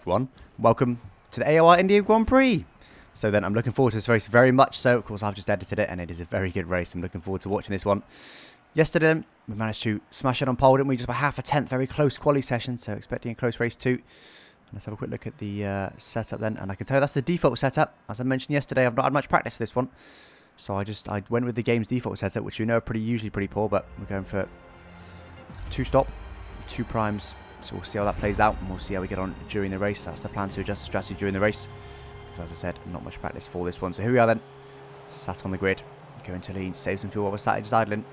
everyone. Welcome to the AOR India Grand Prix. So then I'm looking forward to this race very much so. Of course, I've just edited it and it is a very good race. I'm looking forward to watching this one. Yesterday, we managed to smash it on pole, didn't we? Just about half a tenth, very close quali session. So expecting a close race too. Let's have a quick look at the setup then. And I can tell you that's the default setup. As I mentioned yesterday, I've not had much practice for this one. So I went with the game's default setup, which you know are usually pretty poor. But we're going for 2 stop, 2 primes. So we'll see how that plays out, and we'll see how we get on during the race. That's the plan, to adjust the strategy during the race. Because as I said, not much practice for this one. So here we are then, sat on the grid, going to lean, save some fuel while we're sat just idling.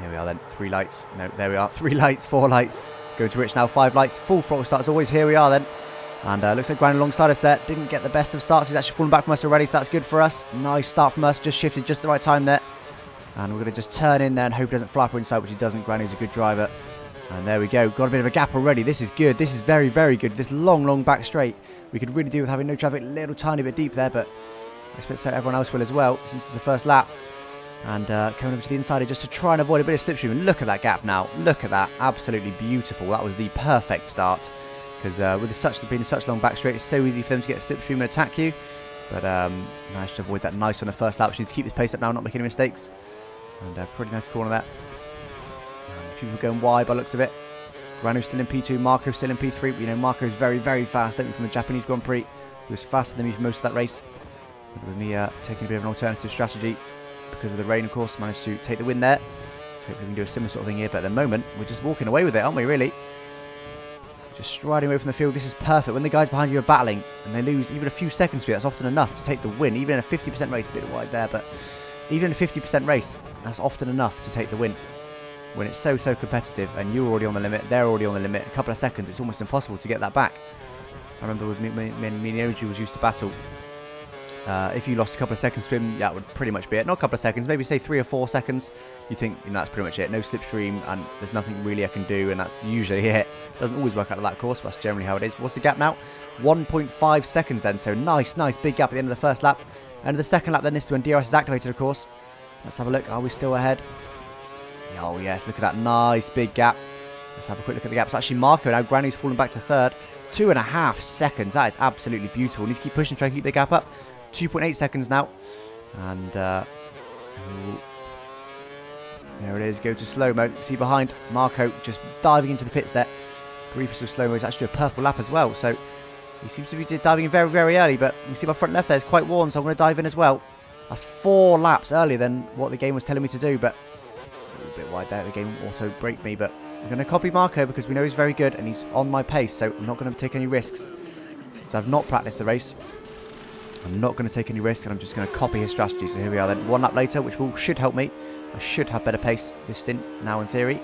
Here we are then, 3 lights. No, there we are, 3 lights, 4 lights. Going to Rich now, 5 lights, full throttle start as always. Here we are then. And looks like Granu alongside us there. Didn't get the best of starts. He's actually fallen back from us already, so that's good for us. Nice start from us, just shifted just the right time there. And we're going to just turn in there and hope he doesn't flapper inside, which he doesn't. Granu's a good driver. And there we go. Got a bit of a gap already. This is good. This is very, very good. This long back straight. We could really do with having no traffic a little tiny bit deep there, but I expect so everyone else will as well, since it's the first lap. And coming over to the inside just to try and avoid a bit of slipstream. And look at that gap now. Look at that. Absolutely beautiful. That was the perfect start. Because with being such long back straight, it's so easy for them to get a slipstream and attack you. But managed to avoid that nice on the first lap. She needs to keep this pace up now, not making any mistakes. And pretty nice corner there. A few people going wide by the looks of it. Granu's still in P2, Marco's still in P3. You know, Marco's very, very fast, don't we, from the Japanese Grand Prix. He was faster than me for most of that race. But with me taking a bit of an alternative strategy because of the rain, of course, managed to take the win there. So hopefully we can do a similar sort of thing here. But at the moment, we're just walking away with it, aren't we, really? Just striding away from the field. This is perfect. When the guys behind you are battling and they lose even a few seconds for you, that's often enough to take the win. Even in a 50% race, a bit wide there, but even in a 50% race, that's often enough to take the win. When it's so competitive and you're already on the limit, they're already on the limit, a couple of seconds, it's almost impossible to get that back. I remember with me and Oji was used to battle. If you lost a couple of seconds to him, that would pretty much be it. Not a couple of seconds, maybe say 3 or 4 seconds. You think, you know, that's pretty much it. No slipstream, and there's nothing really I can do, and that's usually it. Doesn't always work out of that course, but that's generally how it is. What's the gap now? 1.5 seconds then, so nice big gap at the end of the first lap. End of the second lap then, this is when DRS is activated, of course. Let's have a look. Are we still ahead? Oh yes, look at that nice big gap. Let's have a quick look at the gap. It's actually Marco now. Granu's fallen back to 3rd. 2.5 seconds. That is absolutely beautiful. Needs to keep pushing, try and keep the gap up. 2.8 seconds now. And there it is. Go to slow-mo. See behind Marco just diving into the pits there. Briefest of slow-mo is actually a purple lap as well. So he seems to be diving in very, very early. But you can see my front left there is quite worn, so I'm going to dive in as well. That's 4 laps earlier than what the game was telling me to do. But a little bit wide there. The game auto braked me, but I'm going to copy Marco because we know he's very good and he's on my pace, so I'm not going to take any risks. Since I've not practiced the race, I'm not going to take any risks and I'm just going to copy his strategy. So here we are then, 1 lap later, which should help me. I should have better pace this stint now in theory.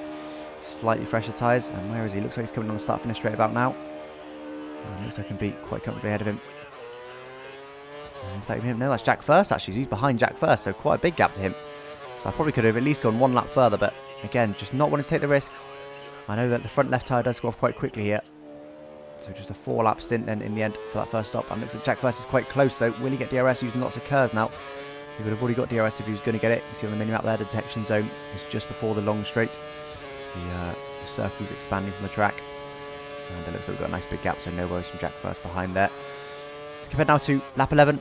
Slightly fresher tyres. And where is he? Looks like he's coming on the start finish straight about now. And looks like I can be quite comfortably ahead of him. Is that him? No, that's Jack First actually. He's behind Jack First, so quite a big gap to him. So I probably could have at least gone 1 lap further, but again, just not wanting to take the risks. I know that the front left tyre does go off quite quickly here. So just a 4 lap stint then in the end for that first stop. And looks like Jack First is quite close, so will he get DRS using lots of curves now? He would have already got DRS if he was going to get it. You see on the mini map there, the detection zone is just before the long straight. The circle's expanding from the track. And it looks like we've got a nice big gap, so no worries from Jack First behind there. Let's compare now to lap 11.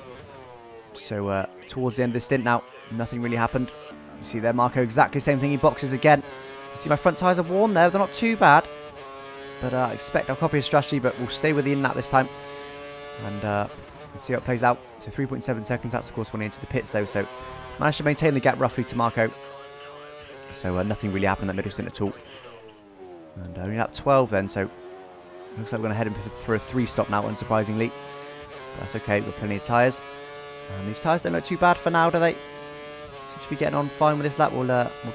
So towards the end of the stint now, nothing really happened. You see there, Marco, exactly the same thing. He boxes again. You see my front tyres are worn there. They're not too bad. But I expect I'll copy his strategy, but we'll stay with the in-lap this time. And see how it plays out. So 3.7 seconds. That's, of course, when he entered the pits, though. So managed to maintain the gap roughly to Marco. So nothing really happened in that middle stint at all. And only lap 12 then. So looks like we're going to head in for a 3 stop now, unsurprisingly. But that's okay. We've got plenty of tyres. And these tyres don't look too bad for now, do they? Seem to be getting on fine with this lap. We'll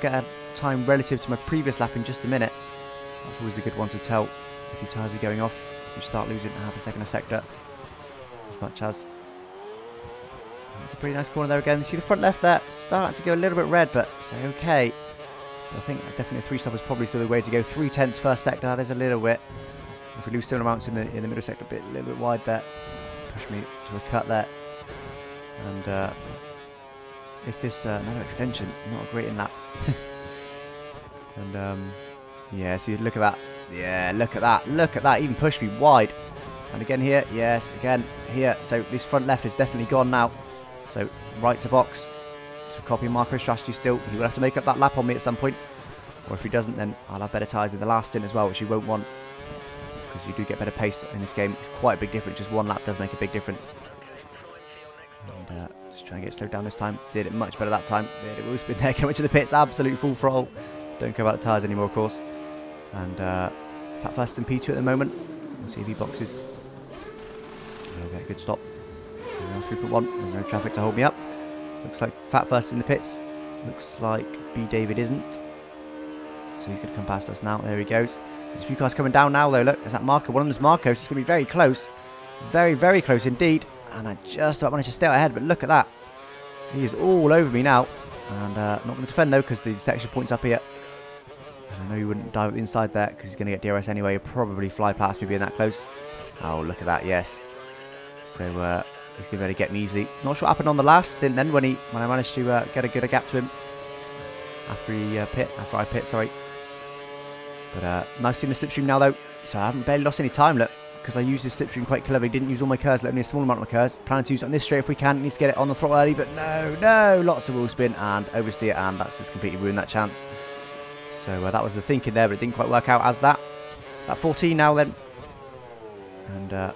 get a time relative to my previous lap in just a minute. That's always a good one to tell if your tyres are going off. If you start losing half a second a sector, as much as. It's a pretty nice corner there again. You see the front left there starting to go a little bit red, but it's okay. But I think definitely a 3 stop is probably still the way to go. 3/10 first sector. That is a little bit. If we lose similar amounts in the middle sector, a little bit wide there. Push me to a cut there. And if this another extension, not a great in lap. And yeah, see, look at that. Yeah, look at that. Look at that. Even pushed me wide. And again here. Yes, again here. So this front left is definitely gone now. So right to box. So copy Marco's strategy still. He will have to make up that lap on me at some point. Or if he doesn't, then I'll have better tyres in the last stint as well, which you won't want. Because you do get better pace in this game. It's quite a big difference. Just one lap does make a big difference. And just trying to get slowed down this time. Did it much better that time. Did it will spin there. Coming to the pits. Absolute full throttle. Don't care about the tyres anymore, of course. And Fat First in P2 at the moment. We'll see if he boxes. Okay, good stop. 3.1. There's no traffic to hold me up. Looks like Fat First in the pits. Looks like B David isn't. So he's going to come past us now. There he goes. There's a few cars coming down now, though. Look, is that Marco? One of them is Marco. So it's going to be very close. Very, very close indeed. And I just about managed to stay out ahead. But look at that. He is all over me now. And not going to defend, though, because the detection point's up here. And I know he wouldn't dive at the inside there because he's going to get DRS anyway. He'll probably fly past me being that close. Oh, look at that. Yes. So he's going to be able to get me easily. Not sure what happened on the last stint then when I managed to get a good gap to him. After I pit, sorry. But nice seeing the slipstream now, though. So I haven't barely lost any time, look. Because I used this slipstream quite cleverly. Didn't use all my curves, let me a small amount of my curves. Planning to use it on this straight if we can. Need to get it on the throttle early, but no. Lots of wheel spin and oversteer, and that's just completely ruined that chance. So that was the thinking there, but it didn't quite work out as that. That 14 now, then. And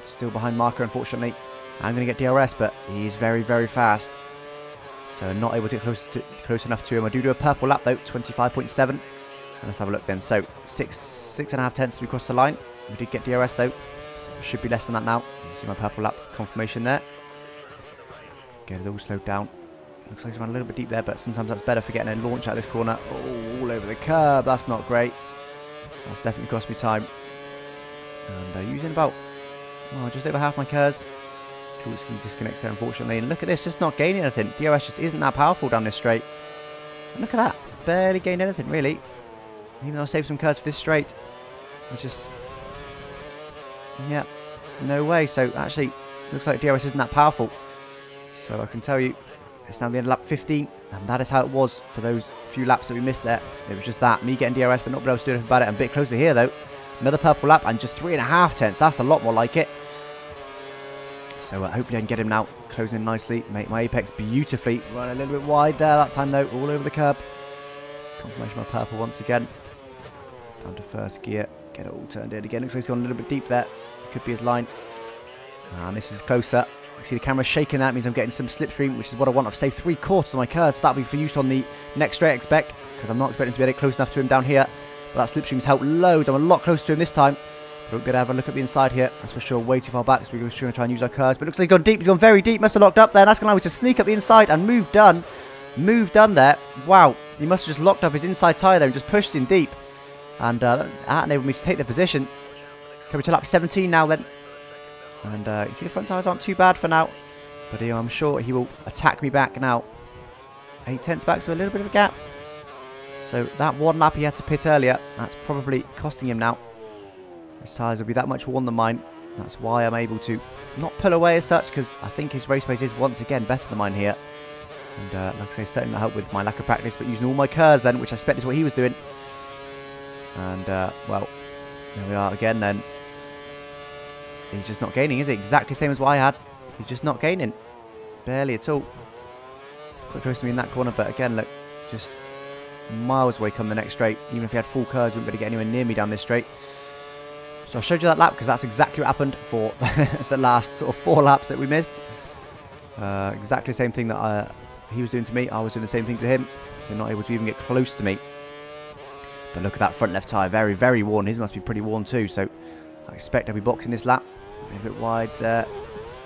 still behind Marco, unfortunately. I'm going to get DRS, but he is very, very fast. So not able to get close enough to him. I do a purple lap, though, 25.7. And let's have a look then. So 6.5 tenths we crossed the line. We did get DRS, though. Should be less than that now. You can see my purple lap confirmation there. Get it all slowed down. Looks like he's run a little bit deep there, but sometimes that's better for getting a launch out this corner. Oh, all over the curb. That's not great. That's definitely cost me time. And using about, well, just over half my curves. It's going to disconnect there, unfortunately. And look at this, just not gaining anything. DRS just isn't that powerful down this straight. And look at that. Barely gained anything, really. Even though I saved some curves for this straight. It's just, yeah, no way. So actually, looks like DRS isn't that powerful. So I can tell you, it's now the end of lap 15. And that is how it was for those few laps that we missed there. It was just that. Me getting DRS, but not being able to do anything about it. I'm a bit closer here, though. Another purple lap and just 3.5 tenths. That's a lot more like it. So hopefully I can get him now. Closing in nicely. Make my apex beautifully. Run a little bit wide there. That time, though, all over the curb. Confirmation of my purple once again. Down to first gear. Get it all turned in again. Looks like he's gone a little bit deep there. Could be his line. And this is closer. You see the camera shaking. That means I'm getting some slipstream, which is what I want. I've saved 3/4 of my curves. That'll be for use on the next straight, I expect. Because I'm not expecting to get close enough to him down here. But that slipstream's helped loads. I'm a lot closer to him this time. We're going to have a look at the inside here. That's for sure way too far back, so we're going to try and use our curves. But it looks like he's gone deep. He's gone very deep. Must have locked up there. And that's going to allow me to sneak up the inside and move done. Move done there. Wow. He must have just locked up his inside tyre there and just pushed in deep. And that enabled me to take the position. Coming to lap 17 now then. And you see the front tyres aren't too bad for now. But I'm sure he will attack me back now. 8 tenths back, so a little bit of a gap. So that one lap he had to pit earlier, that's probably costing him now. His tyres will be that much worn than mine. That's why I'm able to not pull away as such, because I think his race pace is once again better than mine here. And like I say, certainly not help with my lack of practice, but using all my curves then, which I expect is what he was doing. And, well, there we are again then. He's just not gaining, is he? Exactly the same as what I had. He's just not gaining. Barely at all. Quite close to me in that corner, but again, look, just miles away come the next straight. Even if he had full curves, he wouldn't be able to get anywhere near me down this straight. So I showed you that lap because that's exactly what happened for the last sort of 4 laps that we missed. Exactly the same thing that he was doing to me. I was doing the same thing to him. So not able to even get close to me. But look at that front left tyre. Very, very worn. His must be pretty worn too. So I expect I'll be boxing this lap. A little bit wide there.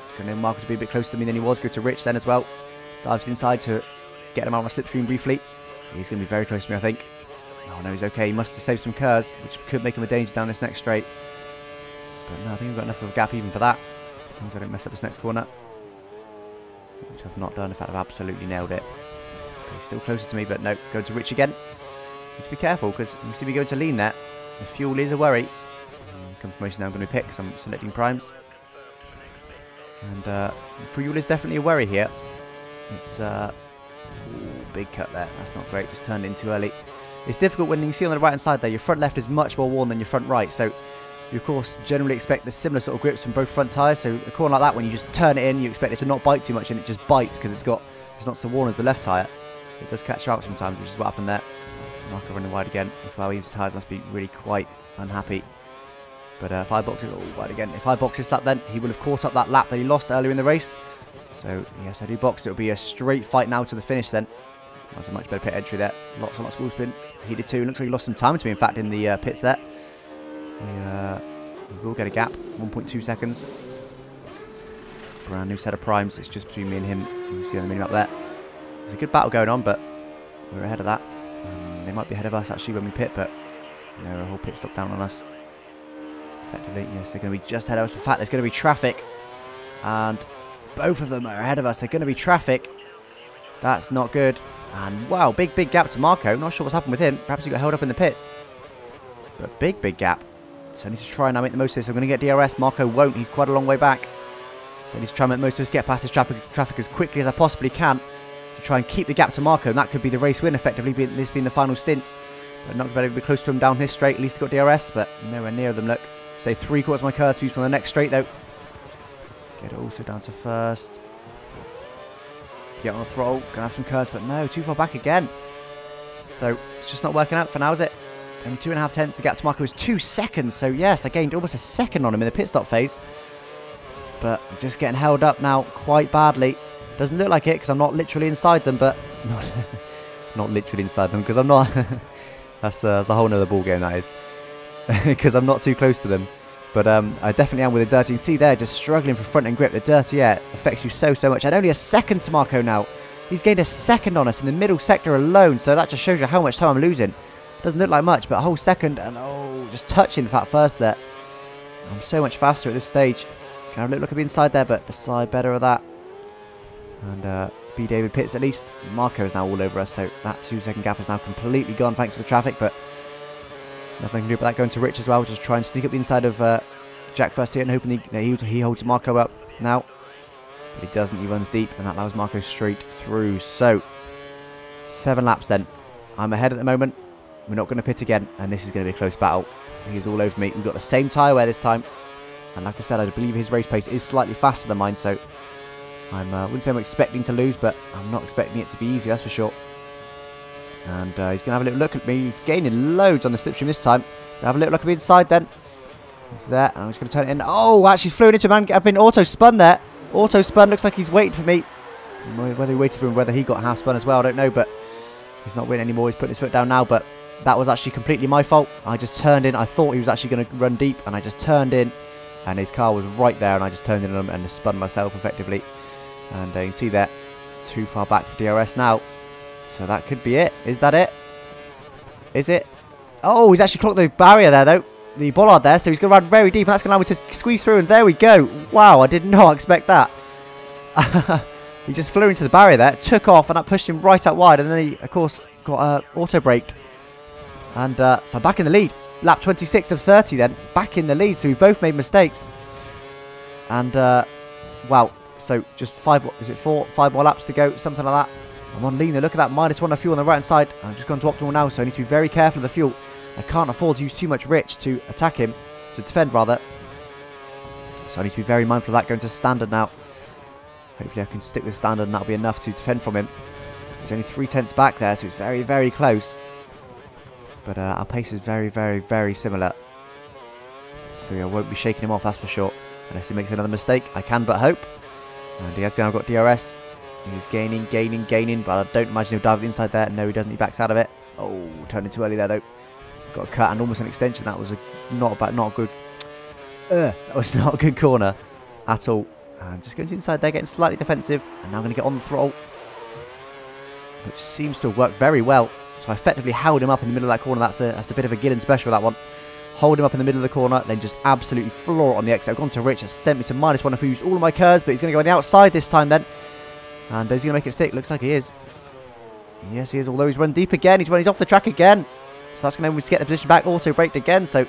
It's going to Marco to be a bit closer to me than he was. Go to Rich then as well. Dives inside to get him out of my slipstream briefly. He's going to be very close to me, I think. Oh no, he's okay. He must have saved some curves, which could make him a danger down this next straight. But no, I think we've got enough of a gap even for that. As long as I don't mess up this next corner. Which I've not done. In fact, I've absolutely nailed it. But he's still closer to me, but no. Going to Rich again. Need to be careful, because you see me going to lean there. The fuel is a worry. Confirmation now I'm going to pick, because I'm selecting primes. And fuel is definitely a worry here. It's ooh, big cut there. That's not great. Just turned in too early. It's difficult when you see on the right hand side there, your front left is much more worn than your front right. So You, of course, generally expect the similar sort of grips from both front tyres. So a corner like that, when you just turn it in, you expect it to not bite too much, and it just bites because it's not so worn as the left tyre. It does catch you out sometimes, which is what happened there. Marco running wide again as well. His tyres must be really quite unhappy. But if I box it wide again, if I box this up, then he will have caught up that lap that he lost earlier in the race. So yes, I do box. It'll be a straight fight now to the finish then. That's a much better pit entry there. Lots and lots of wheel spin. He did too. Looks like he lost some time to me, in fact, in the pits there. We will get a gap. 1.2 seconds. Brand new set of primes. It's just between me and him. You can see on the minimap there. There's a good battle going on, but we're ahead of that. They might be ahead of us actually when we pit, but no, a whole pit stop down on us. Effectively, yes, they're going to be just ahead of us. In fact, there's going to be traffic, and both of them are ahead of us. They're going to be traffic. That's not good. And wow, big gap to Marco. Not sure what's happened with him. Perhaps he got held up in the pits. But big gap. So I need to try and make the most of this. I'm going to get DRS. Marco won't. He's quite a long way back. So I need to try and make the most of this, get past this traffic as quickly as I possibly can to try and keep the gap to Marco. And that could be the race win, effectively, this being the final stint. But not going to be close to him down this straight. At least he got DRS, but nowhere near them. Look, say 3/4 of my curves for use on the next straight, though. Get it also down to first. Get on the throttle. Gonna have some curves, but no, too far back again. So it's just not working out for now, is it? Only 2.5 tenths. The gap to Marco was 2 seconds. So yes, I gained almost a second on him in the pit stop phase. But I'm just getting held up now quite badly. Doesn't look like it because I'm not literally inside them, but not literally inside them because I'm not. That's a whole nother ball game, that is. Because I'm not too close to them. But I definitely am with the dirty. You see there, just struggling for front end grip. The dirty air affects you so much. And only a second to Marco now. He's gained a second on us in the middle sector alone. So that just shows you how much time I'm losing. Doesn't look like much, but a whole second. And oh, just touching that first there. I'm so much faster at this stage. Can I look like I'll be inside there, but the side better of that. And B. David pits at least. Marco is now all over us. So that 2 second gap is now completely gone thanks to the traffic. But nothing I can do about that. Going to Rich as well. Just try and sneak up the inside of Jack first here and hoping he holds Marco up now. But he doesn't. He runs deep and that allows Marco straight through. So 7 laps then. I'm ahead at the moment. We're not going to pit again. And this is going to be a close battle. He's all over me. We've got the same tyre wear this time. And like I said, I believe his race pace is slightly faster than mine. So I wouldn't say I'm expecting to lose, but I'm not expecting it to be easy, that's for sure. And he's going to have a little look at me. He's gaining loads on the slipstream this time. Gonna have a little look at me inside then. He's there, and I'm just going to turn it in. Oh, actually flew into man. I've been auto-spun there. Auto-spun, looks like he's waiting for me. Whether he waited for him, whether he got half-spun as well, I don't know, but he's not winning anymore. He's putting his foot down now, but that was actually completely my fault. I just turned in. I thought he was actually going to run deep, and I just turned in, and his car was right there, and I just turned in and spun myself effectively. And you can see there, too far back for DRS now. So that could be it. Is that it? Is it? Oh, he's actually clocked the barrier there, though. The bollard there. So he's going to run very deep. And that's going to allow me to squeeze through. And there we go. Wow, I did not expect that. He just flew into the barrier there. Took off. And that pushed him right out wide. And then he, of course, got auto-braked. And so I'm back in the lead. Lap 26 of 30 then. Back in the lead. So we both made mistakes. And, wow. So just 5 more laps to go. Something like that. I'm on lean. Look at that. -1 of fuel on the right hand side. I've just gone to optimal now, so I need to be very careful of the fuel. I can't afford to use too much rich to attack him. To defend, rather. So I need to be very mindful of that. Going to standard now. Hopefully I can stick with standard and that'll be enough to defend from him. He's only 3 tenths back there, so it's very, very close. But our pace is very, very, very similar. So I won't be shaking him off, that's for sure. Unless he makes another mistake. I can but hope. And he has now got DRS. He's gaining, but I don't imagine he'll dive at the inside there. No, he doesn't. He backs out of it. Oh, turned in too early there, though. Got a cut and almost an extension. That was not a good... that was not a good corner at all. And just going to the inside there, getting slightly defensive. And now I'm going to get on the throttle. Which seems to have worked very well. So I effectively held him up in the middle of that corner. That's a bit of a Gillen special, that one. Hold him up in the middle of the corner, then just absolutely floor it on the exit. I've gone to Rich, has sent me to -1. I've used all of my curves, but he's going to go on the outside this time then. And is he going to make it stick? Looks like he is. Yes, he is, although he's run deep again. He's off the track again. So that's going to enable me to get the position back. Auto-braked again, so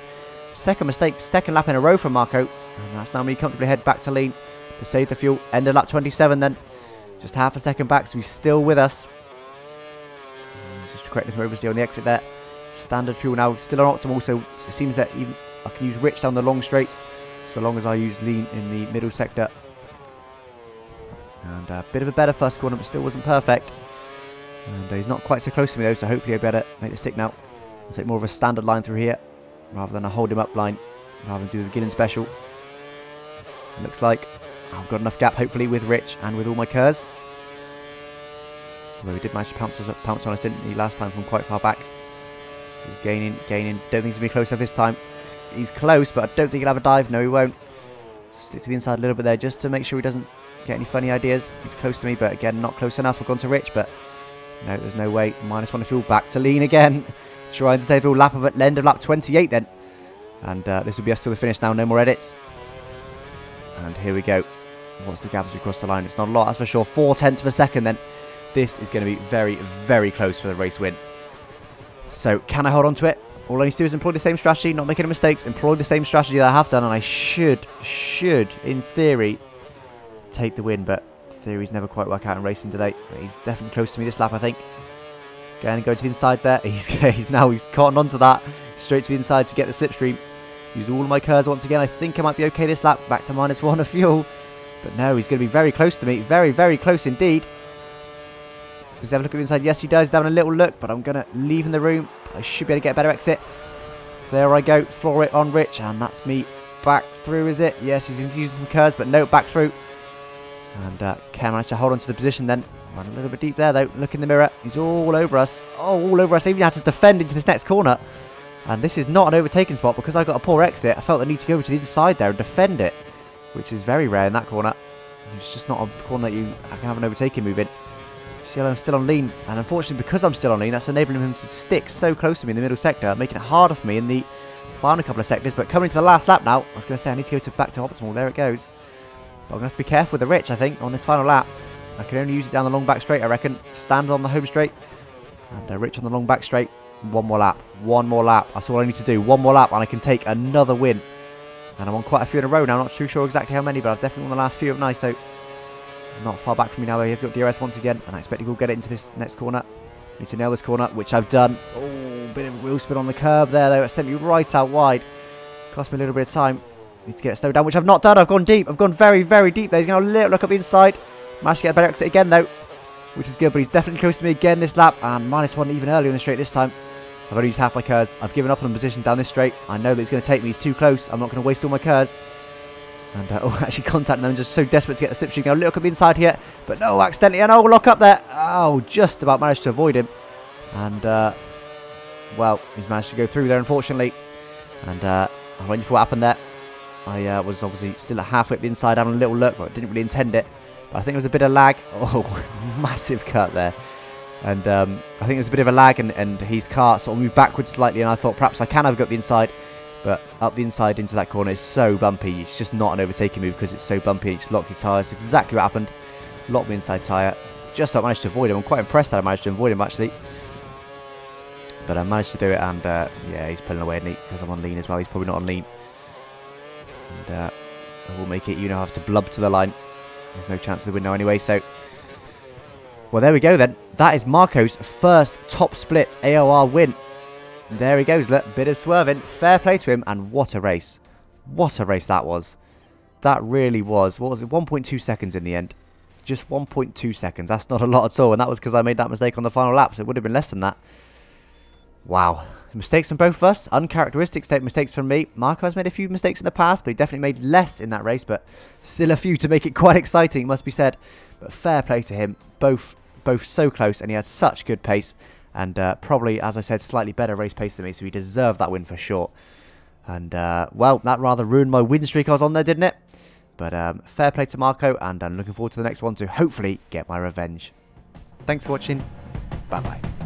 second mistake, second lap in a row from Marco. And that's now me comfortably head back to lean to save the fuel. End of lap 27 then. Just half a second back, so he's still with us. And just to correct this oversteer on the exit there. Standard fuel now, still on optimal, so it seems that even I can use Rich down the long straights, so long as I use lean in the middle sector. And a bit of a better first corner, but still wasn't perfect. And he's not quite so close to me though, so hopefully I'll be able to make the stick now. I'll take more of a standard line through here, rather than a hold him up line, rather than do the beginning special. It looks like I've got enough gap, hopefully, with Rich and with all my curs. Although we did manage to pounce on us, didn't he, last time from quite far back. He's gaining. Don't think he's going to be close enough this time. He's close, but I don't think he'll have a dive. No, he won't. Stick to the inside a little bit there, just to make sure he doesn't get any funny ideas. He's close to me, but again, not close enough. I've gone to Rich, but no, there's no way. -1 of fuel, back to lean again. Trying to save a lap of it, end of lap 28 then. And this will be us till the finish now, no more edits. And here we go. What's the gap as we cross the line? It's not a lot, that's for sure. 0.4 of a second then. This is going to be very, very close for the race win. So, can I hold on to it? All I need to do is employ the same strategy, not make any mistakes. Employ the same strategy that I have done, and I should, in theory, take the win. But theories never quite work out in racing today. He's definitely close to me this lap, I think. Going to the inside there. He's cottoned onto that. Straight to the inside to get the slipstream. Use all of my curs once again. I think I might be okay this lap. Back to -1 of fuel. But no, he's going to be very close to me. Very, very close indeed. Does he have a look at the inside? Yes, he does. He's having a little look, but I'm going to leave in the room. I should be able to get a better exit. There I go. Floor it on Rich, and that's me back through, is it? Yes, he's using some curs, but no, back through. And can manage to hold on to the position then. Run a little bit deep there, though. Look in the mirror. He's all over us. Oh, all over us. I even had to defend into this next corner. And this is not an overtaking spot because I got a poor exit. I felt the need to go to the inside there and defend it, which is very rare in that corner. It's just not a corner that I can have an overtaking move in. See, I'm still on lean, and unfortunately because I'm still on lean, that's enabling him to stick so close to me in the middle sector, making it harder for me in the final couple of sectors. But coming to the last lap now, I was going to say I need to go back to optimal. There it goes. But I'm going to have to be careful with the Rich, I think, on this final lap. I can only use it down the long back straight, I reckon. Stand on the home straight, and Rich on the long back straight. One more lap. One more lap. That's all I need to do. One more lap, and I can take another win. And I'm on quite a few in a row now. Not too sure exactly how many, but I've definitely won the last few of nice. So not far back from me now, though. He's got DRS once again, and I expect he will get it into this next corner. Need to nail this corner, which I've done. Oh, bit of a wheel spin on the curb there, though. It sent me right out wide. Cost me a little bit of time. Need to get it slowed down, which I've not done. I've gone deep. I've gone very, very deep there. He's going to have a little look up the inside. Managed to get a better exit again, though, which is good. But he's definitely close to me again this lap, and -1 even earlier in the straight this time. I've only used half my curs. I've given up on the position down this straight. I know that he's going to take me. He's too close. I'm not going to waste all my curs. And actually contacting them. Just so desperate to get the slipstream. Going a little up the inside here, but no, accidentally. And lock up there. Oh, just about managed to avoid him. And well, he's managed to go through there, unfortunately. And I'm waiting for what happened there. I was obviously still at halfway up the inside, having a little look, but I didn't really intend it. But I think there was a bit of lag. Oh, massive cut there. And I think there was a bit of a lag, and his car sort of moved backwards slightly, and I thought perhaps I can have got the inside. But up the inside into that corner is so bumpy. It's just not an overtaking move because it's so bumpy. You just lock your tyres. Exactly what happened. Locked the inside tyre. Just about managed to avoid him. I'm quite impressed that I managed to avoid him, actually. But I managed to do it, and yeah, he's pulling away, because I'm on lean as well. He's probably not on lean. And I will make it, I have to blub to the line. There's no chance of the win now anyway, so... Well, there we go then. That is Marco's first top split AOR win. There he goes, look, bit of swerving. Fair play to him, and what a race. What a race that was. That really was. What was it, 1.2 seconds in the end. Just 1.2 seconds. That's not a lot at all, and that was because I made that mistake on the final lap, so it would have been less than that. Wow. Mistakes from both of us. Uncharacteristic mistakes from me. Marco has made a few mistakes in the past, but he definitely made less in that race, but still a few to make it quite exciting, must be said. But fair play to him. Both so close, and he had such good pace, and probably, as I said, slightly better race pace than me, so he deserved that win for sure. And well, that rather ruined my win streak I was on there, didn't it? But fair play to Marco, and I'm looking forward to the next one to hopefully get my revenge. Thanks for watching. Bye bye.